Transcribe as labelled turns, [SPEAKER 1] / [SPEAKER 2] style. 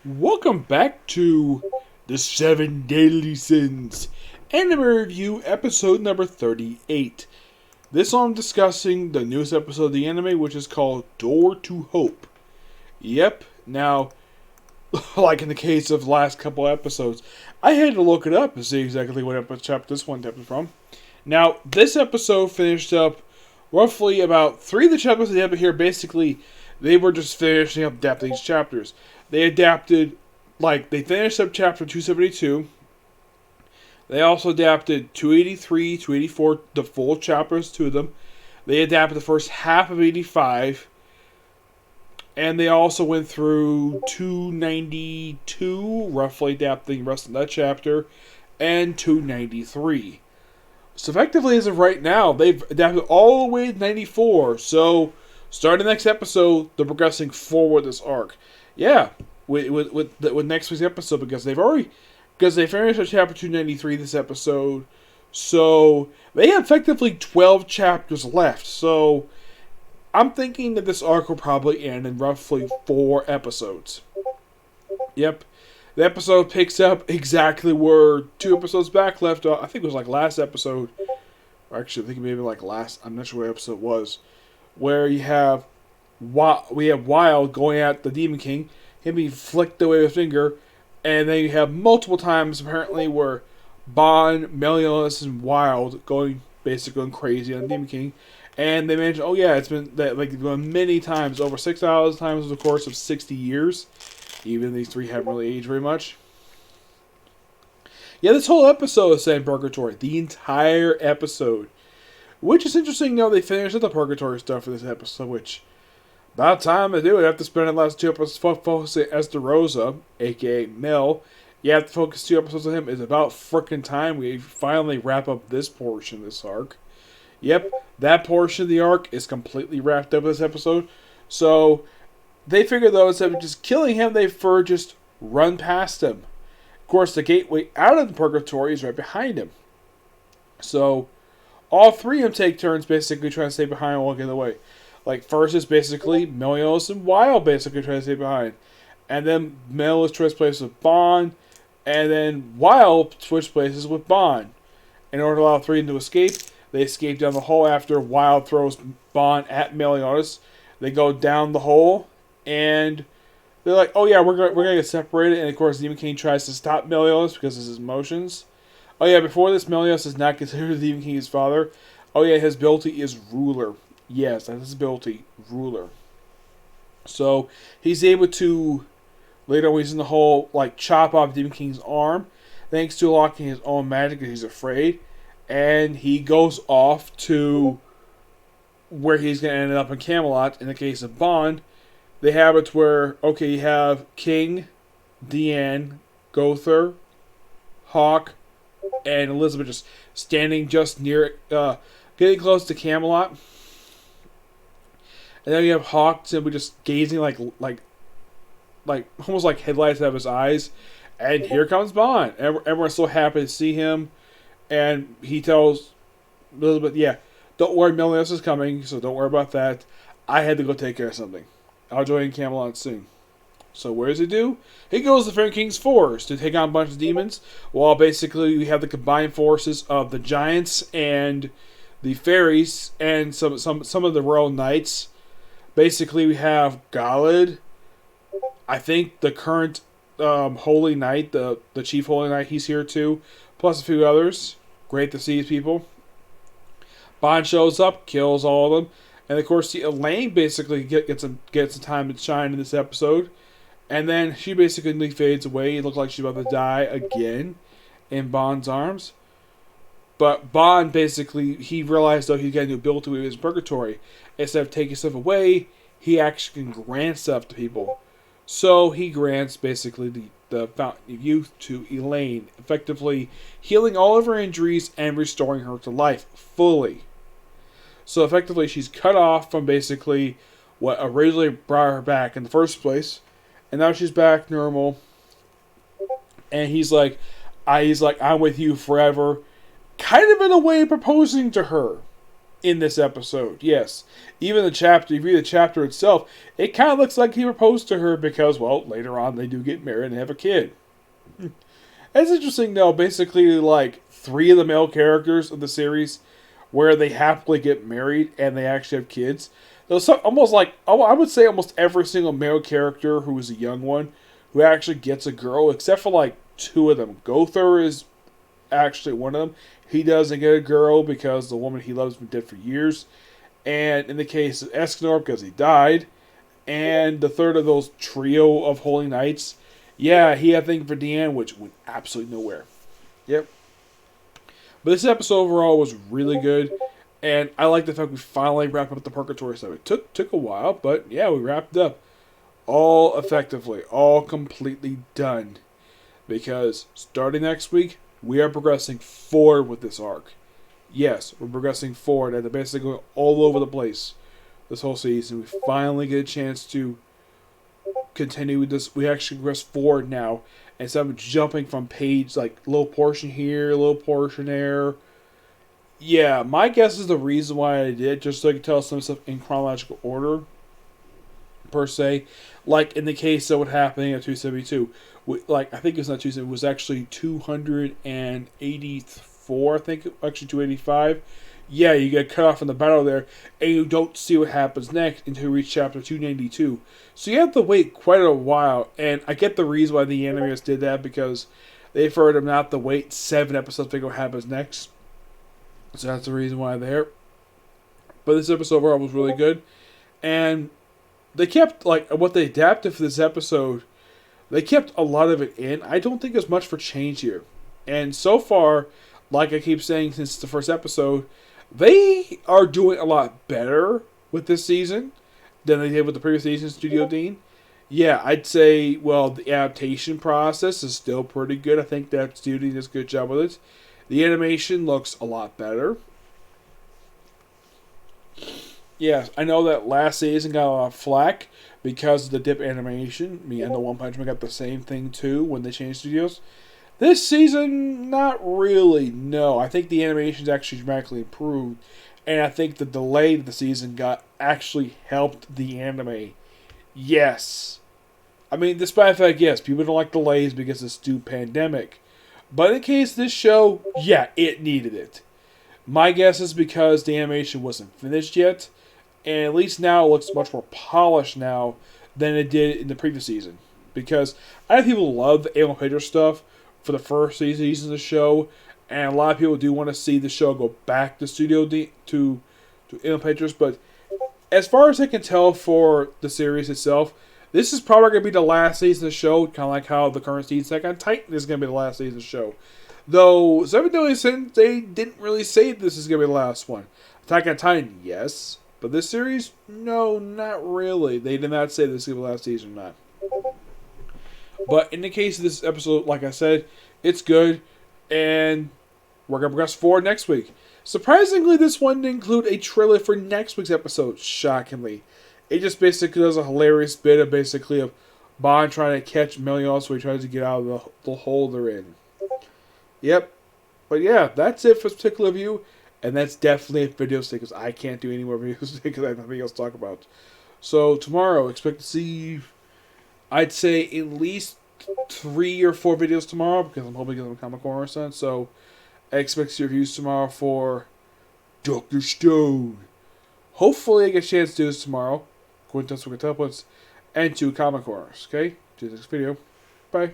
[SPEAKER 1] Welcome back to the Seven Deadly Sins anime review episode number 38. This one I'm discussing the newest episode of the anime, which is called Door to Hope. Yep, now, like in the case of the last couple episodes, I had to look it up to see exactly what chapter this one happened from. Now, this episode finished up roughly about 3 of the chapters they have here. Basically, they were just finishing up adapting these chapters. They adapted, they finished up chapter 272. They also adapted 283, 284, the full chapters to them. They adapted the first half of 85. And they also went through 292, roughly adapting the rest of that chapter, and 293. So effectively, as of right now, they've adapted all the way to 94. So, starting the next episode, they're progressing forward this arc. Yeah, with next week's episode, because they finished at chapter 293 this episode. So, they have effectively 12 chapters left. So, I'm thinking that this arc will probably end in roughly 4 episodes. Yep. The episode picks up exactly where 2 episodes back left off. I think it was last episode. Or actually, I think maybe I'm not sure what episode it was. Where we have Wild going at the Demon King. Him being flicked away with a finger. And then you have multiple times, apparently, where Bond, Meliodas, and Wild going crazy on the Demon King. And they mentioned, it's been many times, over 6,000 times over the course of 60 years. Even these 3 haven't really aged very much. Yeah, this whole episode is set in Purgatory. The entire episode. Which is interesting, they finished up the Purgatory stuff for this episode, which, about time to do it, I have to spend the last 2 episodes focusing on Esterosa, a.k.a. Mel. You have to focus 2 episodes on him. It's about frickin' time we finally wrap up this portion of this arc. Yep, that portion of the arc is completely wrapped up in this episode. So, they figured, though, instead of just killing him, they prefer just run past him. Of course, the gateway out of the Purgatory is right behind him. So, all 3 of them take turns basically trying to stay behind and walking away. First is basically Meliodas and Wild basically trying to stay behind. And then Meliodas switches places with Bond. And then Wild switches places with Bond. In order to allow 3 of them to escape, they escape down the hole after Wild throws Bond at Meliodas. They go down the hole. And they're like, oh yeah, we're gonna get separated. And of course, Demon King tries to stop Meliodas because of his emotions. Oh yeah, before this, Meliodas is not considered Demon King's father. Oh yeah, his ability is ruler. Yes, that's his ability, ruler. So he's able to, later when he's in the hole, chop off Demon King's arm, thanks to unlocking his own magic because he's afraid. And he goes off to where he's gonna end up in Camelot. In the case of Bond, they have it where, you have King, Deanne, Gother, Hawk, and Elizabeth just standing just near, getting close to Camelot. And then you have Hawk simply just gazing almost like headlights out of his eyes. And here comes Bond. Everyone's so happy to see him. And he tells Elizabeth, don't worry, Meliodas is coming, so don't worry about that. I had to go take care of something. I'll join Camelot soon. So where does he do? He goes to Fair King's Forest to take on a bunch of demons, while basically we have the combined forces of the giants and the fairies and some of the royal knights. Basically, we have Galad, I think the current Holy Knight, the Chief Holy Knight, he's here too, plus a few others. Great to see these people. Bond shows up, kills all of them. And of course, Elaine basically gets some time to shine in this episode. And then she basically fades away. It looks like she's about to die again in Bond's arms. But Bond basically, he realized though he's got a new ability with his Purgatory. Instead of taking stuff away, he actually can grant stuff to people. So he grants basically the Fountain of Youth to Elaine, effectively healing all of her injuries and restoring her to life fully. So effectively, she's cut off from basically what originally brought her back in the first place, and now she's back normal. And he's like, I'm with you forever, kind of in a way proposing to her, in this episode. Yes. Even the chapter, if you read the chapter itself, it kind of looks like he proposed to her because, well, later on they do get married and have a kid. It's interesting, though. Basically, like, 3 of the male characters of the series where they happily get married and they actually have kids. There's almost like, I would say almost every single male character who is a young one who actually gets a girl, except for like 2 of them. Gother is actually one of them. He doesn't get a girl because the woman he loves has been dead for years. And in the case of Escanor, because he died. And the third of those trio of Holy Knights, yeah, he had a thing for Deanne, which went absolutely nowhere. Yep. But this episode overall was really good. And I like the fact we finally wrapped up the Purgatory stuff. It took a while, but yeah, we wrapped up. All effectively. All completely done. Because starting next week, we are progressing forward with this arc. Yes, we're progressing forward, and they're basically going all over the place this whole season. We finally get a chance to continue with this. We actually progress forward now, instead of jumping from page, like, little portion here, little portion there. Yeah, my guess is the reason why I did, just so I can tell some stuff in chronological order, per se. Like, in the case of what happened at 272. Like, I think it's not 270, it was actually 284, I think, actually 285. Yeah, you get cut off in the battle there, and you don't see what happens next until you reach chapter 292. So you have to wait quite a while, and I get the reason why the animators did that, because they preferred them not to wait 7 episodes to figure out what happens next. So that's the reason why there. But this episode overall was really good, and they kept, like, what they adapted for this episode, they kept a lot of it in. I don't think there's much for change here. And so far, like I keep saying since the first episode, they are doing a lot better with this season than they did with the previous season, Studio Dean. Yeah, I'd say, well, the adaptation process is still pretty good. I think that Studio Dean does a good job with it. The animation looks a lot better. Yeah, I know that last season got a lot of flack because of the dip animation. Me and the One Punch Man got the same thing too when they changed studios. This season, not really, no. I think the animation's actually dramatically improved. And I think the delay that the season got actually helped the anime. Yes. I mean, despite the fact, yes, people don't like delays because it's due pandemic. But in the case of this show, yeah, it needed it. My guess is because the animation wasn't finished yet. And at least now it looks much more polished now than it did in the previous season. Because I know people love the Alien Pedro stuff for the first season of the show. And a lot of people do want to see the show go back to Studio D to Alien Pedro. But as far as I can tell for the series itself, this is probably going to be the last season of the show. Kind of like how the current season Attack on Titan is going to be the last season of the show. Though, 7 Deadly Sins, they didn't really say this is going to be the last one. Attack on Titan, yes. But this series, no, not really. They did not say this is going to be the last season or not. But in the case of this episode, like I said, it's good. And we're going to progress forward next week. Surprisingly, this one didn't include a trailer for next week's episode, shockingly. It just basically does a hilarious bit of basically of Bond trying to catch Melios where he tries to get out of the hole they're in. Yep. But yeah, that's it for this particular review. And that's definitely a video stick because I can't do any more videos because I have nothing else to talk about. So tomorrow, expect to see, I'd say at least 3 or 4 videos tomorrow because I'm hoping to get them Comic Corner son. So I expect to see reviews tomorrow for Dr. Stone. Hopefully I get a chance to do this tomorrow. According to us, we can tell us, and 2 Comic Corners. Okay? To the next video. Bye.